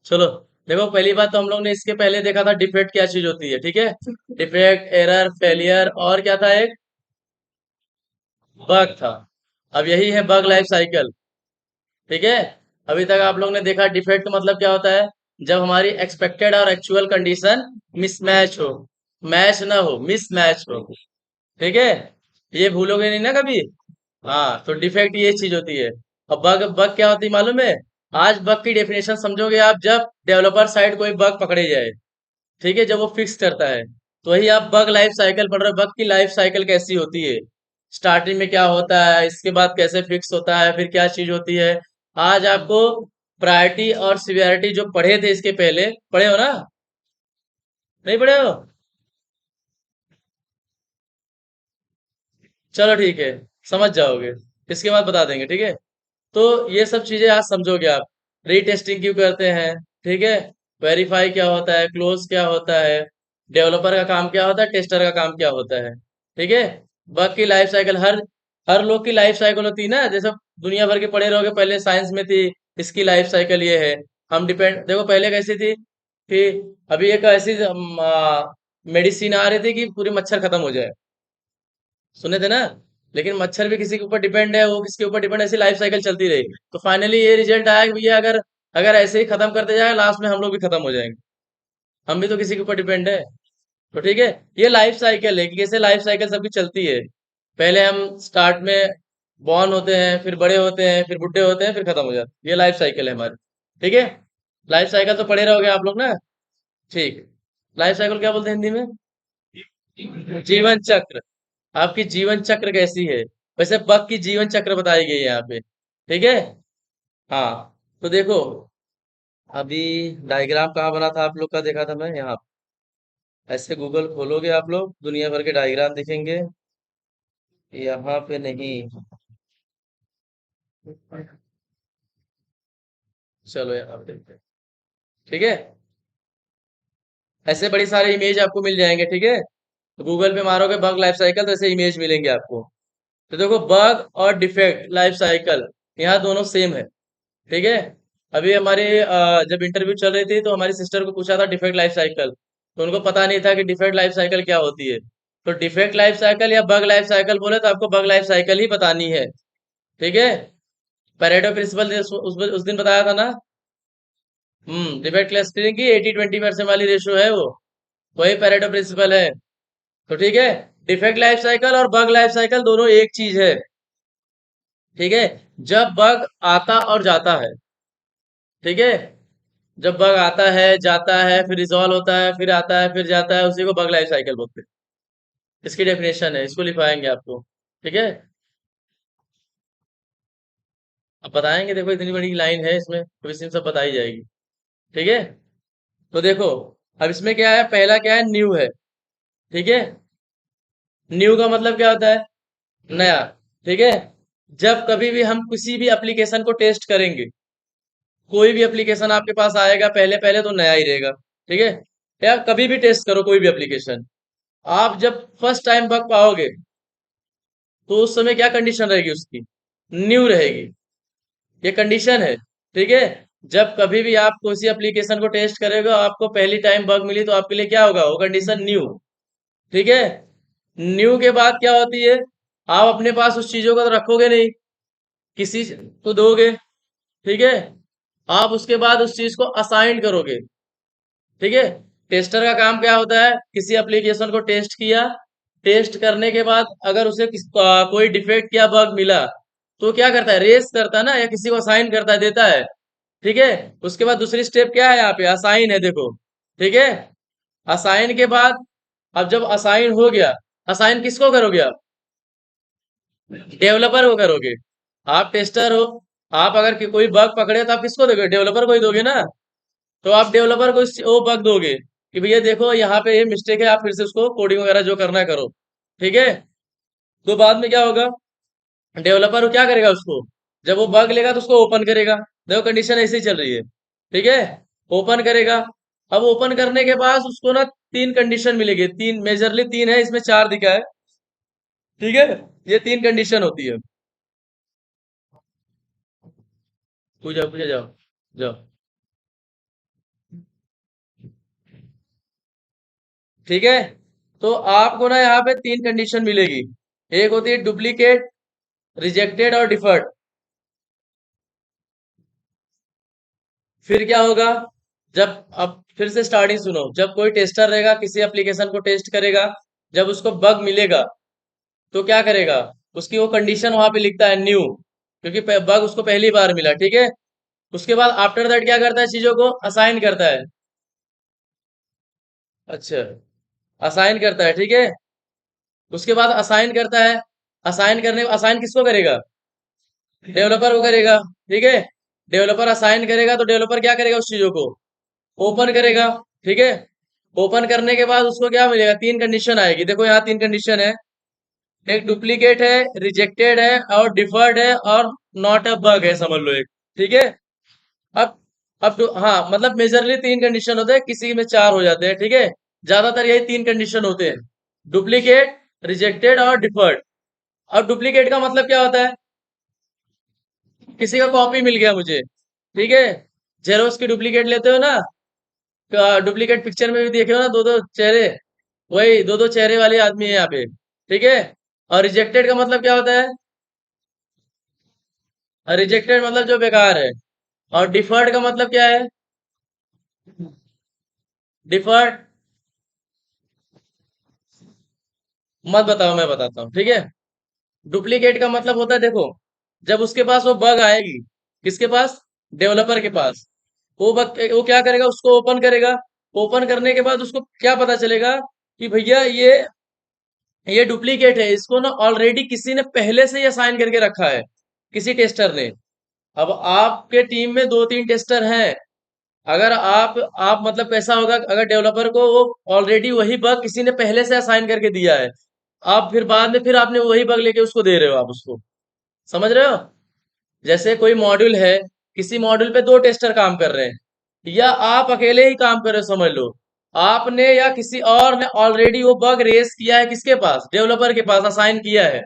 चलो, देखो पहली बात तो हम लोग ने इसके पहले देखा था डिफेक्ट क्या चीज होती है, ठीक है। डिफेक्ट, एरर, फेलियर और क्या था एक, बग था। अब यही है बग लाइफ साइकिल, ठीक है। अभी तक आप लोग ने देखा डिफेक्ट मतलब क्या होता है, जब हमारी एक्सपेक्टेड और एक्चुअल कंडीशन मिसमैच हो, मैच ना हो, मिसमैच हो, ठीक है। ये भूलोगे नहीं ना कभी। हाँ, तो डिफेक्ट ये चीज होती है। अब बग, बग क्या होती है मालूम है? आज बग की डेफिनेशन समझोगे आप जब डेवलपर साइड कोई बग पकड़े जाए, ठीक है, जब वो फिक्स करता है, तो वही आप बग लाइफ साइकिल पढ़ रहे हो। बग की लाइफ साइकिल कैसी होती है, स्टार्टिंग में क्या होता है, इसके बाद कैसे फिक्स होता है, फिर क्या चीज होती है। आज आपको प्रायोरिटी और सिवियरिटी जो पढ़े थे इसके पहले, पढ़े हो ना? नहीं पढ़े हो? चलो ठीक है, समझ जाओगे, इसके बाद बता देंगे, ठीक है। तो ये सब चीजें आज समझोगे आप। रीटेस्टिंग क्यों करते हैं, ठीक है। वेरीफाई क्या होता है, क्लोज क्या होता है, डेवलपर का काम क्या होता है, टेस्टर का काम क्या होता है, ठीक है। बग की लाइफ साइकिल, हर हर लोग की लाइफ साइकिल होती है ना, जैसे दुनिया भर के पढ़े रहोगे, पहले साइंस में थी, इसकी लाइफ साइकिल ये है। हम डिपेंड, देखो पहले कैसी थी कि अभी एक ऐसी मेडिसिन आ रही थी कि पूरे मच्छर खत्म हो जाए, सुने थे ना। लेकिन मच्छर भी किसी के ऊपर डिपेंड है, वो किसके ऊपर डिपेंड है, ऐसी लाइफ साइकिल चलती रही। तो फाइनली ये रिजल्ट आया कि भैया अगर अगर ऐसे ही खत्म करते जाए, लास्ट में हम लोग भी खत्म हो जाएंगे। हम भी तो किसी के ऊपर डिपेंड है। तो ठीक है, ये लाइफ साइकिल है कि कैसे लाइफ साइकिल सबकी चलती है। पहले हम स्टार्ट में बॉर्न होते हैं, फिर बड़े होते हैं, फिर बुढ़े होते हैं, फिर खत्म हो जाते हैं। ये लाइफ साइकिल है हमारी, ठीक है। लाइफ साइकिल तो पढ़े रहोगे आप लोग ना। ठीक। लाइफ साइकिल क्या बोलते हैं हिंदी में? जीवन चक्र। आपकी जीवन चक्र कैसी है, वैसे बग की जीवन चक्र बताई गई है यहाँ पे, ठीक है। हाँ, तो देखो, अभी डायग्राम कहाँ बना था आप लोग का, देखा था मैं यहाँ। ऐसे गूगल खोलोगे आप लोग, दुनिया भर के डायग्राम दिखेंगे। यहाँ पे नहीं। चलो यहाँ पे देखते हैं, ठीक है। ऐसे बड़ी सारे इमेज आपको मिल जाएंगे, ठीक है। तो गूगल पे मारोगे बग लाइफ साइकिल, तो ऐसे इमेज मिलेंगे आपको। तो देखो, बग और डिफेक्ट लाइफ साइकिल यहाँ दोनों सेम है, ठीक है। अभी हमारे जब इंटरव्यू चल रही थी तो हमारी सिस्टर को पूछा था डिफेक्ट लाइफ साइकिल, तो उनको पता नहीं था कि डिफेक्ट लाइफ साइकिल क्या होती है। तो डिफेक्ट लाइफ साइकिल या बग लाइफ साइकिल बोले तो आपको बग लाइफ साइकिल ही बतानी है, ठीक है। पेरेटो प्रिंसिपल उस दिन बताया था ना। डिफेक्ट क्लस्टरिंग की 80-20% वाली रेशियो है वो, वही पेरेटो प्रिंसिपल है। तो ठीक है, डिफेक्ट लाइफ साइकिल और बग लाइफ साइकिल दोनों एक चीज है, ठीक है। जब बग आता और जाता है, ठीक है, जब बग आता है, जाता है, फिर रिजॉल्व होता है, फिर आता है, फिर जाता है, उसी को बग लाइफ साइकिल बोलते हैं। इसकी डेफिनेशन है, इसको लिखवाएंगे आपको, ठीक है। अब बताएंगे, देखो इतनी बड़ी लाइन है इसमें, तो इसमें सब बताई जाएगी, ठीक है। तो देखो, अब इसमें क्या है, पहला क्या है, न्यू है, ठीक है। न्यू का मतलब क्या होता है, नया, ठीक है। जब कभी भी हम किसी भी एप्लीकेशन को टेस्ट करेंगे, कोई भी एप्लीकेशन आपके पास आएगा, पहले पहले तो नया ही रहेगा, ठीक है। या कभी भी टेस्ट करो कोई भी एप्लीकेशन, आप जब फर्स्ट टाइम बग पाओगे, तो उस समय क्या कंडीशन रहेगी उसकी, न्यू रहेगी। ये कंडीशन है, ठीक है। जब कभी भी आप किसी एप्लीकेशन को टेस्ट करेगा, आपको पहली टाइम बग मिली, तो आपके लिए क्या होगा, वो कंडीशन न्यू, ठीक है। न्यू के बाद क्या होती है, आप अपने पास उस चीजों को तो रखोगे नहीं, किसी को दोगे, ठीक है। आप उसके बाद उस चीज को असाइन करोगे, ठीक है। टेस्टर का काम क्या होता है, किसी एप्लीकेशन को टेस्ट किया, टेस्ट करने के बाद अगर उसे कोई डिफेक्ट या बग मिला, तो क्या करता है, रेस करता है ना, या किसी को असाइन करता है, देता है, ठीक है। उसके बाद दूसरी स्टेप क्या है, यहाँ पे असाइन है, देखो, ठीक है। असाइन के बाद, अब जब असाइन हो गया, असाइन किसको करोगे आप, डेवलपर को करोगे। आप टेस्टर हो, आप अगर कोई बग पकड़े तो आप किसको दोगे, डेवलपर को ही दोगे ना। तो आप डेवलपर को वो बग दोगे कि भैया देखो यहाँ पे ये मिस्टेक है, आप फिर से उसको कोडिंग वगैरह जो करना है करो, ठीक है। तो बाद में क्या होगा, डेवलपर क्या करेगा उसको, जब वो बग लेगा तो उसको ओपन करेगा। देखो कंडीशन ऐसे ही चल रही है, ठीक है। ओपन करेगा, अब ओपन करने के बाद उसको ना तीन कंडीशन मिलेगी, तीन मेजरली, तीन है इसमें, चार दिखा है, ठीक है। ये तीन कंडीशन होती है। पूछो पूछो, जाओ जाओ। ठीक है, तो आपको ना यहाँ पे तीन कंडीशन मिलेगी। एक होती है डुप्लीकेट, रिजेक्टेड और डिफर्ड। फिर क्या होगा, जब, अब फिर से स्टार्टिंग सुनो, जब कोई टेस्टर रहेगा किसी एप्लीकेशन को टेस्ट करेगा, जब उसको बग मिलेगा तो क्या करेगा, उसकी वो कंडीशन वहां पे लिखता है न्यू, क्योंकि बग उसको पहली बार मिला, ठीक है। उसके बाद आफ्टर दैट क्या करता है, चीजों को असाइन करता है। अच्छा, असाइन करता है, ठीक है। उसके बाद असाइन करता है, असाइन करने, असाइन किसको करेगा, डेवलपर को करेगा, ठीक है। डेवलपर असाइन करेगा तो डेवलपर क्या करेगा, उस चीजों को ओपन करेगा, ठीक है। ओपन करने के बाद उसको क्या मिलेगा, तीन कंडीशन आएगी, देखो यहाँ तीन कंडीशन है। एक डुप्लीकेट है, रिजेक्टेड है और डिफर्ड है और नॉट अ बग है, समझ लो एक, ठीक है। अब हाँ, मतलब मेजरली तीन कंडीशन होते हैं, किसी में चार हो जाते हैं, ठीक है। ज्यादातर यही तीन कंडीशन होते हैं, डुप्लीकेट, रिजेक्टेड और डिफर्ड। और डुप्लीकेट का मतलब क्या होता है, किसी का कॉपी मिल गया मुझे, ठीक है। जेरोक्स की डुप्लीकेट लेते हो ना, डुप्लीकेट पिक्चर में भी देखे हो ना, दो दो चेहरे, वही दो दो चेहरे वाली आदमी है यहाँ पे, ठीक है। और रिजेक्टेड का मतलब क्या होता है, रिजेक्टेड मतलब जो बेकार है। और डिफर्ड का मतलब क्या है, डिफर्ड, मत बताओ मैं बताता हूँ, ठीक है। डुप्लीकेट का मतलब होता है, देखो, जब उसके पास वो बग आएगी, किसके पास, डेवलपर के पास, वो बग, वो क्या करेगा, उसको ओपन करेगा। ओपन करने के बाद उसको क्या पता चलेगा कि भैया ये डुप्लीकेट है, इसको ना ऑलरेडी किसी ने पहले से ही असाइन करके रखा है, किसी टेस्टर ने। अब आपके टीम में दो तीन टेस्टर हैं, अगर आप मतलब कैसा होगा, अगर डेवलपर को वो ऑलरेडी वही बग किसी ने पहले से असाइन करके दिया है, आप फिर बाद में फिर आपने वही बग लेके उसको दे रहे हो, आप उसको, समझ रहे हो। जैसे कोई मॉड्यूल है, किसी मॉड्यूल पे दो टेस्टर काम कर रहे हैं, या आप अकेले ही काम कर रहे हो, समझ लो, आपने या किसी और ने ऑलरेडी वो बग रेस किया है, किसके पास, डेवलपर के पास असाइन किया है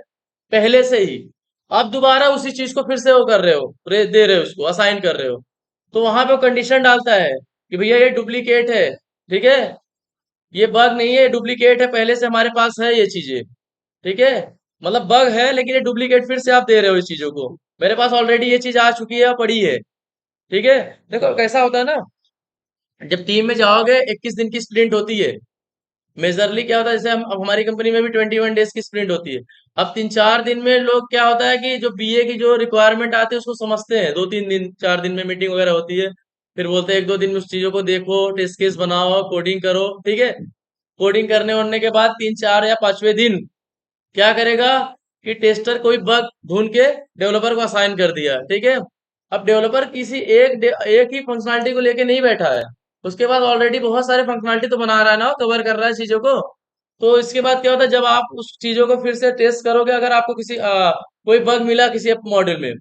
पहले से ही। आप दोबारा उसी चीज को फिर से वो कर रहे हो, दे रहे हो, उसको असाइन कर रहे हो। तो वहां पे वो कंडीशन डालता है कि भैया ये डुप्लीकेट है, ठीक है, ये बग नहीं है, डुप्लीकेट है, पहले से हमारे पास है ये चीजें, ठीक है। मतलब बग है लेकिन ये डुप्लीकेट फिर से आप दे रहे हो इस चीजों को, मेरे पास ऑलरेडी ये चीज आ चुकी है, पड़ी है, ठीक है। देखो कैसा होता है ना, जब टीम में जाओगे 21 दिन की स्प्रिंट होती है, मेजरली क्या होता है, जैसे हम, अब हमारी कंपनी में भी 21 डेज की स्प्रिंट होती है। अब 3-4 दिन में लोग क्या होता है कि जो बीए की जो रिक्वायरमेंट आती है उसको समझते हैं, 2-3 दिन 4 दिन में मीटिंग वगैरह होती है। फिर बोलते हैं 1-2 दिन में उस चीजों को देखो, टेस्ट केस बनाओ, कोडिंग करो, ठीक है। कोडिंग करने वरने के बाद 3, 4 या 5वें दिन क्या करेगा कि टेस्टर कोई बग ढूंढ के डेवलपर को असाइन कर दिया, ठीक है। अब डेवलपर किसी एक ही फंक्शनलिटी को लेके नहीं बैठा है, उसके बाद ऑलरेडी बहुत सारे फंक्शनलिटी तो बना रहा है ना, कवर कर रहा है चीजों को। तो इसके बाद क्या होता है, जब आप उस चीजों को फिर से टेस्ट करोगे, अगर आपको किसी कोई बग मिला किसी मॉड्यूल में,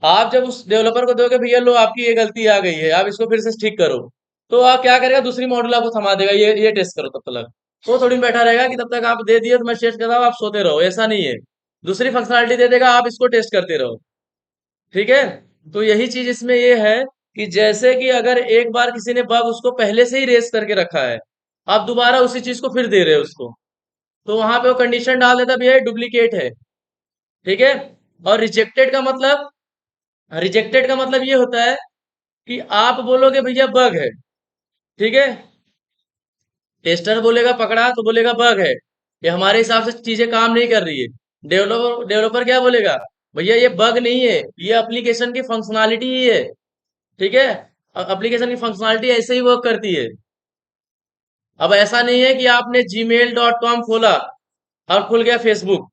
आप जब उस डेवलपर को दोगे भैया लो आपकी ये गलती आ गई है, आप इसको फिर से ठीक करो, तो आप क्या करेगा, दूसरी मॉड्यूल आपको थमा देगा, ये टेस्ट करो तब तक। वो थोड़ी ना बैठा रहेगा कि तब तक आप दे दिए तो मैं टेस्ट कर रहा हूँ, आप सोते रहो, ऐसा नहीं है। दूसरी फंक्शनलिटी दे देगा, आप इसको टेस्ट करते रहो, ठीक है। तो यही चीज इसमें ये है कि जैसे कि अगर एक बार किसी ने बग उसको पहले से ही रेस करके रखा है, आप दोबारा उसी चीज को फिर दे रहे हो उसको, तो वहां पे वो कंडीशन डाल देता भैया डुप्लीकेट है, ठीक है। और रिजेक्टेड का मतलब ये होता है कि आप बोलोगे भैया बग है, ठीक है। टेस्टर बोलेगा पकड़ा तो बोलेगा बग है, ये हमारे हिसाब से चीजें काम नहीं कर रही है। डेवलपर क्या बोलेगा, भैया ये बग नहीं है, ये एप्लीकेशन की फंक्शनैलिटी ही है, ठीक है। एप्लीकेशन की फंक्शनैलिटी ऐसे ही वर्क करती है। अब ऐसा नहीं है कि आपने gmail.com खोला और खुल गया फेसबुक।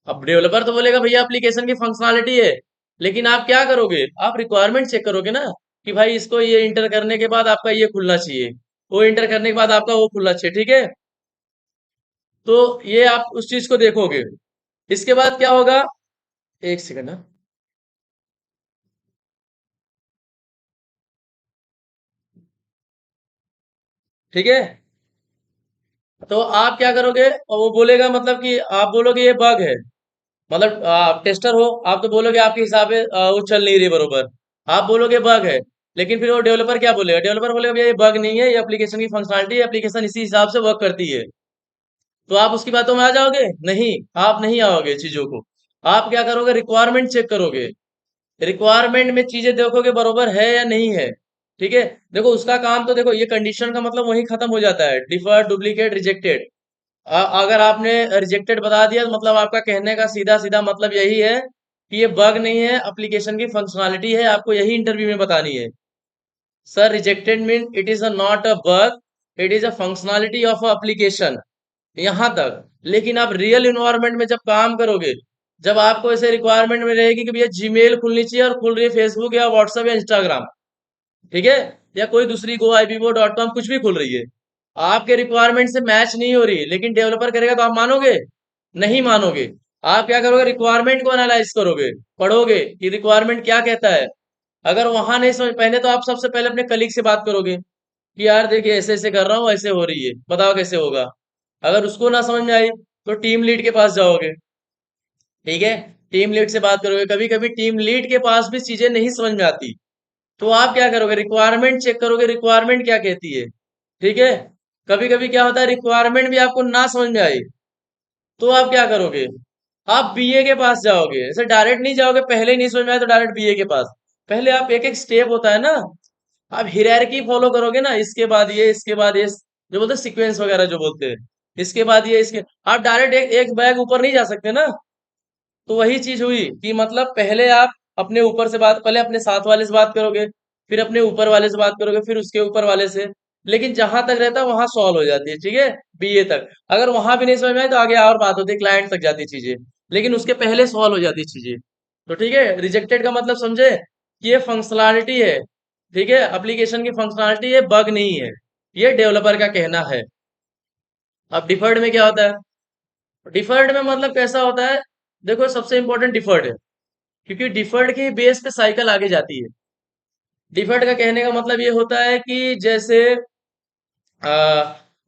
अब डेवलपर तो बोलेगा भैया एप्लीकेशन की फंक्शनैलिटी है, लेकिन आप क्या करोगे, आप रिक्वायरमेंट चेक करोगे ना, कि भाई इसको ये इंटर करने के बाद आपका ये खुलना चाहिए, वो इंटर करने के बाद आपका वो खुलना चाहिए, ठीक है। तो ये आप उस चीज को देखोगे। इसके बाद क्या होगा, एक सेकंड ना, ठीक है। तो आप क्या करोगे, और वो बोलेगा मतलब कि आप बोलोगे ये बग है, मतलब आप टेस्टर हो, आप तो बोलोगे आपके हिसाब से वो चल नहीं रही बरोबर, आप बोलोगे बग है। लेकिन फिर वो डेवलपर क्या बोलेगा? डेवलपर बोलेगा भैया ये बग नहीं है, ये एप्लीकेशन की फंक्शनलिटी है, एप्लीकेशन इसी हिसाब से वर्क करती है। तो आप उसकी बातों में आ जाओगे? नहीं, आप नहीं आओगे चीजों को। आप क्या करोगे? रिक्वायरमेंट चेक करोगे, रिक्वायरमेंट में चीजें देखोगे बरोबर है या नहीं है। ठीक है, देखो उसका काम तो देखो, ये कंडीशन का मतलब वही खत्म हो जाता है, डिफर, डुप्लीकेट, रिजेक्टेड। अगर आपने रिजेक्टेड बता दिया तो मतलब आपका कहने का सीधा सीधा मतलब यही है कि ये बग नहीं है, एप्लीकेशन की फंक्शनलिटी है, आपको यही इंटरव्यू में बतानी है। Sir rejected mean it is a not a bug, it is a functionality of application, यहां तक। लेकिन आप रियल इन्वायरमेंट में जब काम करोगे, जब आपको ऐसे रिक्वायरमेंट में रहेगी कि भैया जीमेल खुलनी चाहिए और खुल रही है फेसबुक या व्हाट्सएप या इंस्टाग्राम, ठीक है, या कोई दूसरी goibibo.com कुछ भी खुल रही है, आपके रिक्वायरमेंट से मैच नहीं हो रही, लेकिन डेवलपर करेगा तो आप मानोगे? नहीं मानोगे। आप क्या करोगे? रिक्वायरमेंट को एनालाइज करोगे, पढ़ोगे कि रिक्वायरमेंट क्या कहता है। अगर वहां नहीं समझ, पहले तो आप सबसे पहले अपने कलीग से बात करोगे कि यार देखिए ऐसे ऐसे कर रहा हूँ, ऐसे हो रही है, बताओ कैसे होगा। अगर उसको ना समझ में आई तो टीम लीड के पास जाओगे, ठीक है, टीम लीड से बात करोगे। कभी कभी टीम लीड के पास भी चीजें नहीं समझ में आती, तो आप क्या करोगे? रिक्वायरमेंट चेक करोगे, रिक्वायरमेंट क्या कहती है। ठीक है, कभी कभी क्या होता है, रिक्वायरमेंट भी आपको ना समझ में आई तो आप क्या करोगे? आप बीए के पास जाओगे, ऐसे डायरेक्ट नहीं जाओगे, पहले ही नहीं समझ में आया तो डायरेक्ट बीए के पास। पहले आप एक एक स्टेप होता है ना, आप हिरारकी फॉलो करोगे ना, इसके बाद ये, इसके बाद ये, जो बोलते हैं सीक्वेंस वगैरह जो बोलते हैं, इसके बाद ये, इसके, आप डायरेक्ट एक बैग ऊपर नहीं जा सकते ना। तो वही चीज हुई कि मतलब पहले आप अपने ऊपर से बात, पहले अपने साथ वाले से बात करोगे, फिर अपने ऊपर वाले से बात करोगे, फिर उसके ऊपर वाले से। लेकिन जहां तक रहता है वहां सॉल्व हो जाती है, ठीक है, बीए तक। अगर वहां भी नहीं समझ में आए तो आगे और बात होती है, क्लाइंट तक जाती है चीजें, लेकिन उसके पहले सॉल्व हो जाती है चीजें। तो ठीक है, रिजेक्टेड का मतलब समझे कि ये फंक्शनलिटी है, ठीक है, एप्लीकेशन की फंक्शनलिटी है, बग नहीं है, ये डेवलपर का कहना है। अब डिफर्ड में क्या होता है? डिफर्ड में मतलब कैसा होता है? देखो सबसे इंपॉर्टेंट डिफर्ड है, क्योंकि डिफर्ड के बेस पे साइकिल आगे जाती है। डिफर्ड का कहने का मतलब ये होता है कि जैसे आ,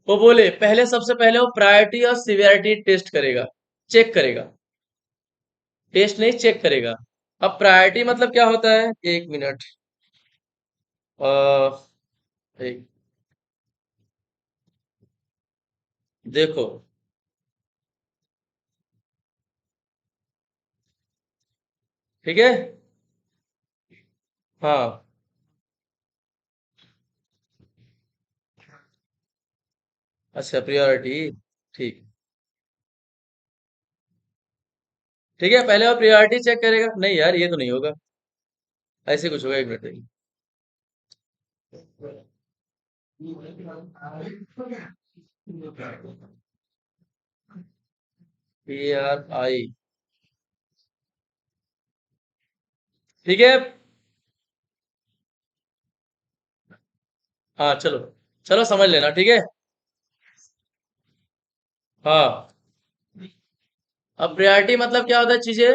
वो बोले पहले, सबसे पहले वो प्रायोरिटी और सिवियरिटी टेस्ट करेगा, चेक करेगा, टेस्ट नहीं चेक करेगा। अब प्रायोरिटी मतलब क्या होता है? एक मिनट, आ, एक, देखो, ठीक है, हाँ, अच्छा प्रियोरिटी, ठीक, ठीक है, पहले वो प्रियोरिटी चेक करेगा। नहीं यार ये तो नहीं होगा, ऐसे कुछ होगा, एक मिनट देखिए। PRI, ठीक है, हाँ चलो, चलो समझ लेना, ठीक है, हाँ। अब प्रायोरिटी मतलब क्या होता है? चीजें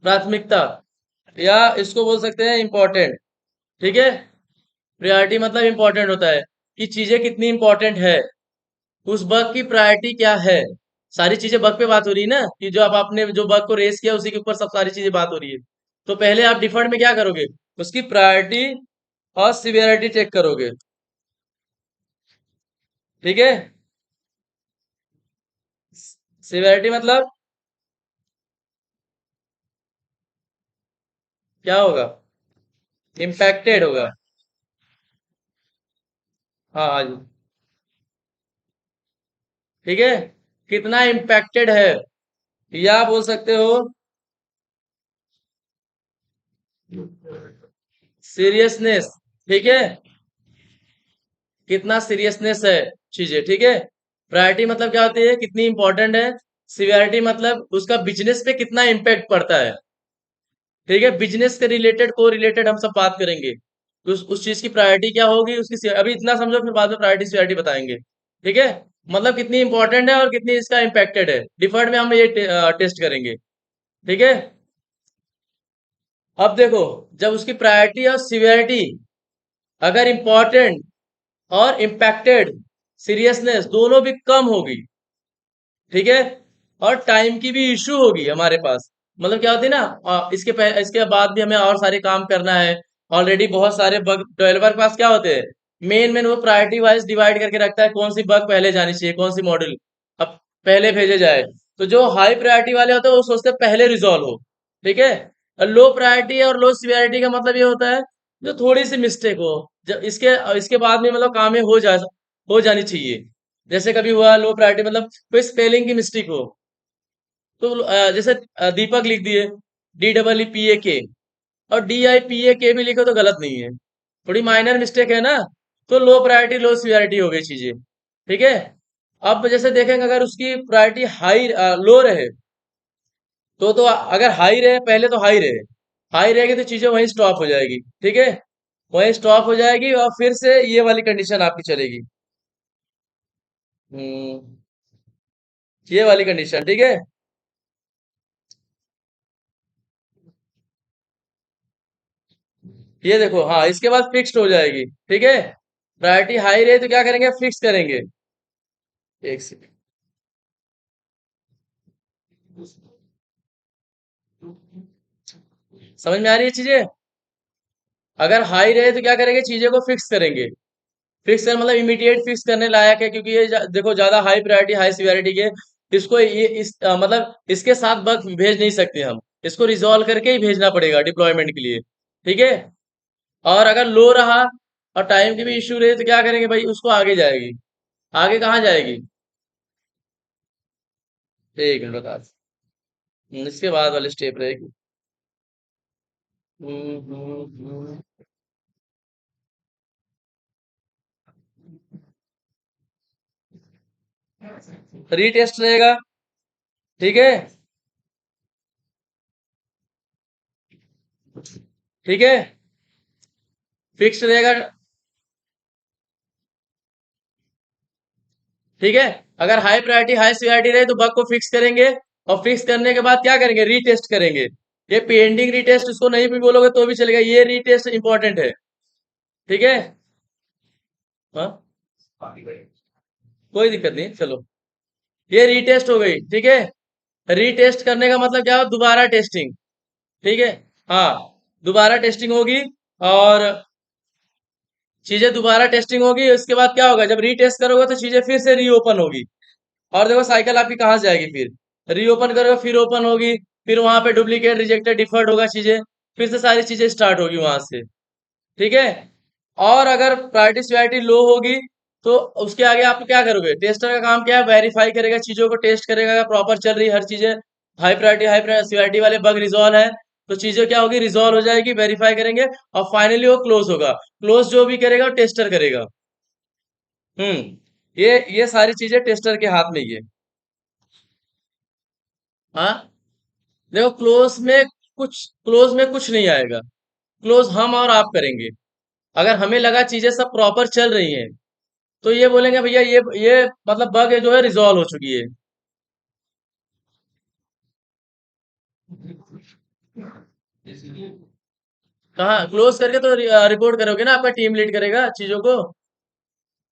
प्राथमिकता, या इसको बोल सकते हैं इम्पोर्टेंट, ठीक है। प्रायोरिटी मतलब इम्पोर्टेंट होता है कि चीजें कितनी इंपॉर्टेंट है, उस बग की प्रायोरिटी क्या है। सारी चीजें बग पे बात हो रही है ना, कि जो आप आपने जो बग को रेस किया उसी के ऊपर सब सारी चीजें बात हो रही है। तो पहले आप डिफॉल्ट में क्या करोगे? उसकी प्रायोरिटी और सिवियरिटी चेक करोगे, ठीक है। सिवियरिटी मतलब क्या होगा? इम्पैक्टेड होगा, हाँ हाँ जी, ठीक है, कितना इम्पैक्टेड है, या बोल सकते हो सीरियसनेस, ठीक है, कितना सीरियसनेस है चीजें, ठीक है। प्रायोरिटी मतलब क्या होती है? कितनी इंपॉर्टेंट है। सिवियरिटी मतलब उसका बिजनेस पे कितना इम्पैक्ट पड़ता है, ठीक है, बिजनेस के रिलेटेड, को रिलेटेड हम सब बात करेंगे। उस चीज की प्रायोरिटी क्या होगी, उसकी अभी इतना समझो, फिर बाद में प्रायोरिटी सिवियरिटी बताएंगे, ठीक है। मतलब कितनी इंपॉर्टेंट है और कितनी इसका इम्पैक्टेड है, डिफर्ड में हम ये टेस्ट करेंगे, ठीक है। अब देखो, जब उसकी प्रायोरिटी और सिवियरिटी अगर इंपॉर्टेंट और इम्पैक्टेड, सीरियसनेस दोनों भी कम होगी, ठीक है, और टाइम की भी इशू होगी हमारे पास। मतलब क्या होती है ना, इसके बाद भी हमें और सारे काम करना है। ऑलरेडी बहुत सारे बग डेवलपर के पास क्या होते हैं, मेन मेन वो प्रायोरिटी वाइज डिवाइड करके रखता है, कौन सी बग पहले जानी चाहिए, कौन सी मॉड्यूल अब पहले भेजे जाए। तो जो हाई प्रायोरिटी वाले होते हैं वो सोचते हैं पहले रिजॉल्व हो, ठीक है। और लो प्रायोरिटी और लो सिवियरिटी का मतलब ये होता है जो थोड़ी सी मिस्टेक हो, जब इसके इसके बाद में मतलब काम में हो जानी चाहिए। जैसे कभी हुआ लो प्रायोरिटी, मतलब कोई स्पेलिंग की मिस्टेक हो, तो जैसे दीपक लिख दिए, DEEPAK, और DIPAK भी लिखो तो गलत नहीं है, थोड़ी माइनर मिस्टेक है ना। तो लो प्रायोरिटी लो सिवियरिटी हो गई चीजें, ठीक है। अब जैसे देखेंगे अगर उसकी प्रायोरिटी हाई लो रहे, तो अगर हाई रहे, पहले तो हाई रहेगी तो चीजें वहीं स्टॉप हो जाएगी, ठीक है। वहीं स्टॉप हो जाएगी और फिर से ये वाली कंडीशन आपकी चलेगी। हम्म, ये वाली कंडीशन, ठीक है। ये देखो, हाँ, इसके बाद फिक्स्ड हो जाएगी, ठीक है। प्रायोरिटी हाई रहे तो क्या करेंगे, फिक्स करेंगे। एक सेकंड, समझ में आ रही है चीजें। अगर हाई रहे तो क्या करेंगे, चीजें को फिक्स करेंगे। फिक्स कर मतलब इमीडिएट फिक्स करने लायक है, क्योंकि ये देखो ज्यादा हाई प्रायोरिटी हाई सिवियरिटी के, इसको ये मतलब इसके साथ बग भेज नहीं सकते हम, इसको रिजॉल्व करके ही भेजना पड़ेगा डिप्लॉयमेंट के लिए, ठीक है। और अगर लो रहा और टाइम की भी इश्यू रहे तो क्या करेंगे भाई, उसको आगे जाएगी। आगे कहाँ जाएगी, एक मिनट बता। इसके बाद वाले स्टेप रहेगी। रीटेस्ट रहेगा, ठीक है। ठीक है, फिक्स रहेगा, ठीक है। अगर हाई प्रायोरिटी हाई सिवियरिटी रहे तो बग को फिक्स करेंगे, और फिक्स करने के बाद क्या करेंगे, रीटेस्ट करेंगे। ये पेंडिंग रीटेस्ट उसको नहीं भी बोलोगे तो भी चलेगा, ये रीटेस्ट इंपॉर्टेंट है, ठीक है। हाँ, कोई दिक्कत नहीं, चलो। ये रीटेस्ट हो गई, ठीक है। रीटेस्ट करने का मतलब क्या हो, दोबारा टेस्टिंग, ठीक है। हाँ, दोबारा टेस्टिंग होगी, और चीजें दोबारा टेस्टिंग होगी, उसके बाद क्या होगा, जब रीटेस्ट करोगे तो चीजें फिर से रीओपन होगी। और देखो साइकिल आपकी कहाँ से आएगी, फिर रीओपन करोगे फिर ओपन होगी, फिर वहां पे डुप्लीकेट रिजेक्टेड डिफर्ड होगा चीजें, फिर से सारी चीजें स्टार्ट होगी वहां से, ठीक है। और अगर प्रायोरिटी सिवियरिटी लो होगी तो उसके आगे आप क्या करोगे, टेस्टर का काम क्या है, वेरीफाई करेगा, चीजों को टेस्ट करेगा प्रॉपर चल रही है हर चीजें। हाई प्रायोरिटी सिवियरिटी वाले बग रिजॉल्व है, तो चीजें क्या होगी, रिजॉल्व हो जाएगी, वेरीफाई करेंगे, और फाइनली वो क्लोज होगा। क्लोज जो भी करेगा वो टेस्टर करेगा। ये सारी चीजें टेस्टर के हाथ में ही है। हाँ, देखो क्लोज में कुछ नहीं आएगा, क्लोज हम और आप करेंगे। अगर हमें लगा चीजें सब प्रॉपर चल रही हैं तो ये बोलेंगे भैया ये मतलब बग है जो है रिजॉल्व हो चुकी है। कहाँ क्लोज करके तो रिपोर्ट करोगे ना, आपका टीम लीड करेगा चीजों को।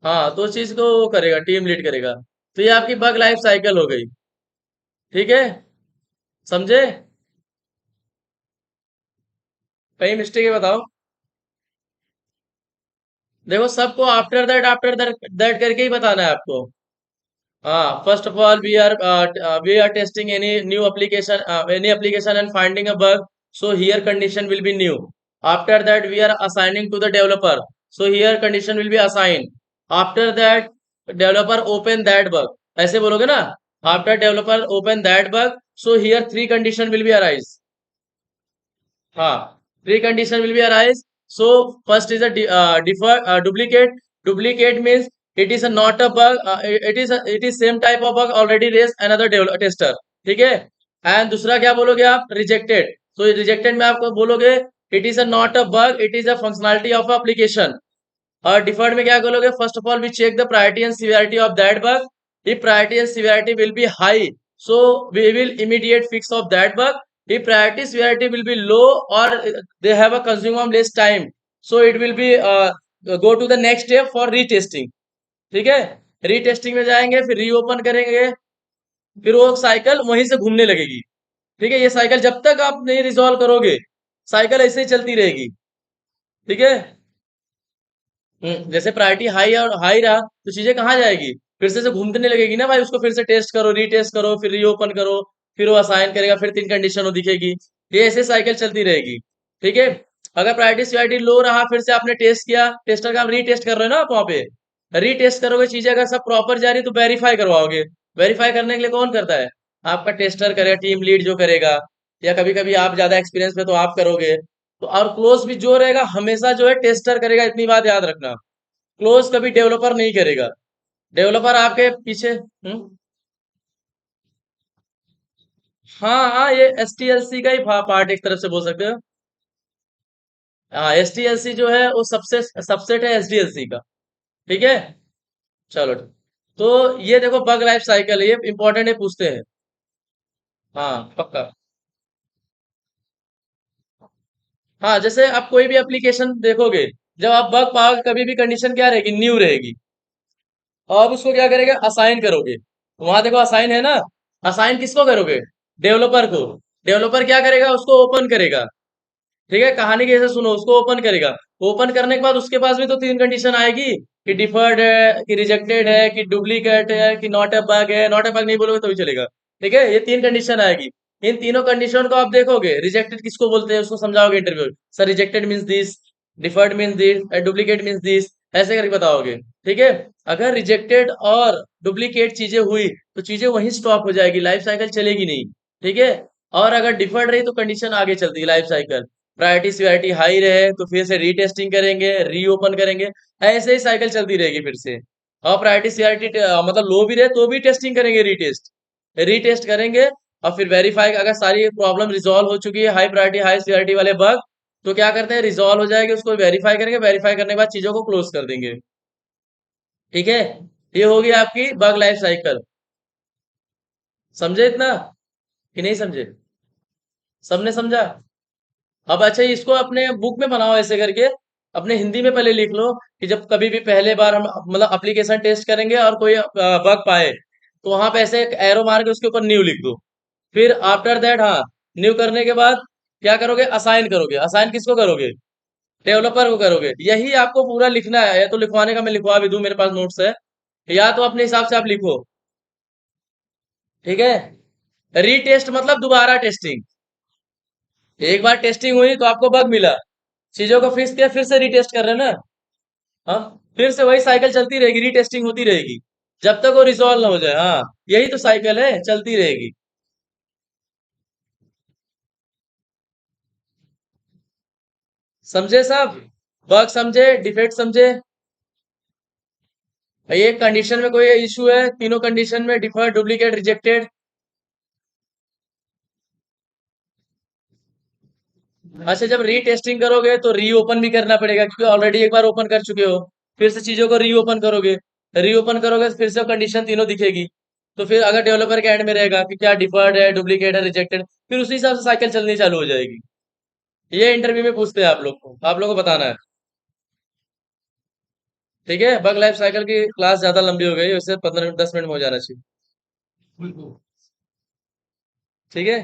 हाँ, तो उस चीज को वो करेगा, टीम लीड करेगा। तो ये आपकी बग लाइफ साइकिल हो गई, ठीक है। समझे, कहीं मिस्टेक है बताओ। देखो सबको आफ्टर दैट करके ही बताना है आपको। First of all, we are testing any application and finding a bug. So here condition will be new. After that, we are assigning to the developer. So here condition will be assigned. After that, developer open that bug. ऐसे बोलोगे ना? After developer open that bug, so here three condition will be arise. हाँ, three condition will be arise. So first is a duplicate. Duplicate means it is a not a bug. It is same type of bug already raised another tester. ठीक है। And दूसरा क्या बोलोगे आप, rejected. तो rejected में आपको बोलोगे it is a not a bug, it is a functionality of application. और डिफर्ड में क्या बोलोगे, first of all we check the priority and severity of that bug. if priority and severity will be high, so we will immediate fix of that bug. If priority severity will be low, or they have a consume less time, so it will be go to the next step for retesting, ठीक है। Retesting में जाएंगे, फिर reopen करेंगे, फिर वो cycle वहीं से घूमने लगेगी। ठीक है, ये साइकिल जब तक आप नहीं रिजॉल्व करोगे, साइकिल ऐसे ही चलती रहेगी। ठीक है। जैसे प्रायोरिटी हाई और हाई रहा तो चीजें कहाँ जाएगी, फिर से घूमने लगेगी ना भाई, उसको फिर से टेस्ट करो, रीटेस्ट करो, फिर रीओपन करो, फिर वो असाइन करेगा, फिर तीन कंडीशन वो दिखेगी। ये ऐसे साइकिल चलती रहेगी। ठीक है। अगर प्रायोरिटी सीआईडी लो रहा, फिर से आपने टेस्ट किया, टेस्टर का आप रीटेस्ट कर रहे हो ना आप वहां पे, रीटेस्ट करोगे, चीजें अगर सब प्रॉपर जा रही है तो वेरीफाई करवाओगे। वेरीफाई करने के लिए कौन करता है, आपका टेस्टर करेगा, टीम लीड जो करेगा, या कभी कभी आप ज्यादा एक्सपीरियंस में तो आप करोगे। तो और क्लोज भी जो रहेगा हमेशा जो है टेस्टर करेगा, इतनी बात याद रखना। क्लोज कभी डेवलपर नहीं करेगा। डेवलपर आपके पीछे। हाँ हाँ, ये एस टी एल सी का ही पार्ट एक तरफ से बोल सकते हो। हाँ, एस टी एल सी जो है वो सबसे सबसेट है एस डी एल सी का। ठीक है। चलो ठीक। तो ये देखो बग लाइफ साइकिल है, ये इंपॉर्टेंट है, पूछते हैं। हाँ पक्का। हाँ, जैसे आप कोई भी एप्लीकेशन देखोगे, जब आप बग पाओगे कभी भी कंडीशन क्या रहेगी, न्यू रहेगी। और आप उसको क्या करेंगे, असाइन करोगे, वहां देखो असाइन है ना। असाइन किसको करोगे, डेवलपर को। डेवलपर क्या करेगा, उसको ओपन करेगा। ठीक है, कहानी कैसे सुनो, उसको ओपन करेगा। ओपन करने के बाद उसके पास भी तो तीन कंडीशन आएगी, कि डिफर्ड है, कि रिजेक्टेड है, कि डुप्लीकेट है, कि नॉट अ बग है। नॉट अ बग नहीं बोलोगे तो भी चलेगा। ठीक है, ये तीन कंडीशन आएगी। इन तीनों कंडीशन को आप देखोगे, रिजेक्टेड किसको बोलते हैं उसको समझाओगे interview. Sir rejected means this, deferred means this, duplicate means this, ऐसे करके बताओगे। ठीक है। अगर रिजेक्टेड और डुप्लीकेट चीजें हुई तो चीजें वहीं स्टॉप हो जाएगी, लाइफ साइकिल चलेगी नहीं। ठीक है। और अगर डिफर्ड रही तो कंडीशन आगे चलती है life cycle. Priority CRT high रहे तो फिर से रीटेस्टिंग करेंगे, रीओपन करेंगे, ऐसे ही साइकिल चलती रहेगी फिर से। और प्रायोरिटी सीआरटी मतलब लो भी रहे तो भी टेस्टिंग करेंगे, रीटेस्ट रीटेस्ट करेंगे। और फिर वेरीफाई, अगर सारी प्रॉब्लम रिजॉल्व हो चुकी है, हाई प्रायोरिटी हाई सीआरटी वाले बग, तो क्या करते हैं, रिजॉल्व हो जाएगी, उसको वेरीफाई करेंगे, वेरीफाई करने के बाद चीजों को क्लोज कर देंगे। ठीक है। ये होगी आपकी बग लाइफ साइकिल। समझे इतना कि नहीं समझे, सबने समझा। अब अच्छा इसको अपने बुक में बनाओ ऐसे करके, अपने हिंदी में पहले लिख लो, कि जब कभी भी पहले बार हम मतलब एप्लीकेशन टेस्ट करेंगे और कोई बग पाए, तो वहां पे ऐसे एक एरो मार के उसके ऊपर न्यू लिख दो। फिर आफ्टर दैट, हाँ, न्यू करने के बाद क्या करोगे, असाइन करोगे। असाइन किसको करोगे, डेवलपर को करोगे। यही आपको पूरा लिखना है, या तो लिखवाने का मैं लिखवा भी दूं, मेरे पास नोट्स है, या तो अपने हिसाब से आप लिखो। ठीक है। रीटेस्ट मतलब दोबारा टेस्टिंग। एक बार टेस्टिंग हुई तो आपको बग मिला, चीजों को फिक्स किया, फिर से रीटेस्ट कर रहे हैं ना। हाँ, फिर से वही साइकिल चलती रहेगी, रीटेस्टिंग होती रहेगी, जब तक वो रिजॉल्व ना हो जाए। हाँ, यही तो साइकिल है, चलती रहेगी। समझे साहब, बग समझे, डिफेक्ट समझे। ये कंडीशन में कोई इशू है, तीनों कंडीशन में डिफर, डुप्लीकेट, रिजेक्टेड। अच्छा, जब रीटेस्टिंग करोगे तो रीओपन भी करना पड़ेगा, क्योंकि ऑलरेडी एक बार ओपन कर चुके हो। फिर से चीजों को रीओपन करोगे, रीओपन करोगे तो फिर से कंडीशन तीनों दिखेगी। तो फिर अगर डेवलपर के एंड में रहेगा कि क्या डिफर्ड है, डुप्लीकेट है, रिजेक्टेड, फिर उसी हिसाब से साइकिल चलनी चालू हो जाएगी। ये इंटरव्यू में पूछते हैं आप लोग को, आप लोग को बताना है। ठीक है, बग लाइफ साइकिल की क्लास ज्यादा लंबी हो गई, वैसे 15 मिनट 10 मिनट में हो जाना चाहिए। ठीक है।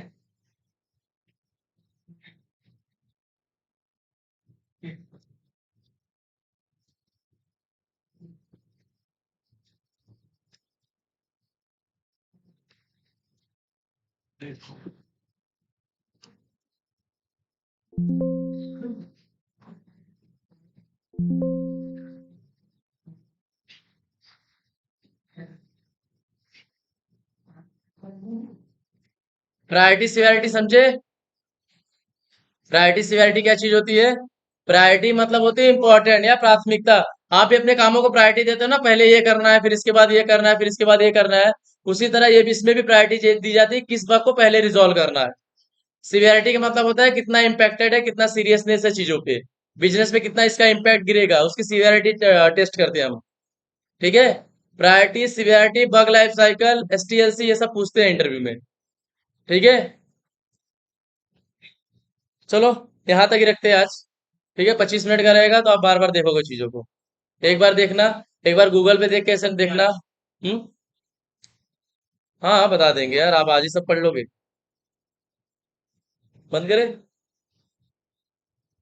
प्रायोरिटी सिवियरिटी समझे। प्रायोरिटी सिवियरिटी क्या चीज होती है, प्रायोरिटी मतलब होती है इंपॉर्टेंट या प्राथमिकता। आप भी अपने कामों को प्रायोरिटी देते हो ना, पहले ये करना है, फिर इसके बाद ये करना है, फिर इसके बाद ये करना है। उसी तरह ये भी, इसमें भी प्रायोरिटी दी जाती है, किस बात को पहले रिजॉल्व करना है। सिवियरिटी का मतलब होता है कितना इम्पैक्टेड है, कितना सीरियसनेस है चीजों पे, बिजनेस पे कितना इसका इम्पैक्ट गिरेगा, उसकी सिवियरिटी टेस्ट करते हैं हम। ठीक है। Priority, severity, bug life cycle, STLC, ये सब पूछते हैं इंटरव्यू में। ठीक है। चलो, यहाँ तक ही रखते हैं आज। ठीक है, 25 मिनट का रहेगा, तो आप बार बार देखोगे चीजों को। एक बार देखना, एक बार गूगल पे देख के ऐसे देखना। हाँ हाँ बता देंगे यार, आप आज ही सब पढ़ लोगे। बंद करें।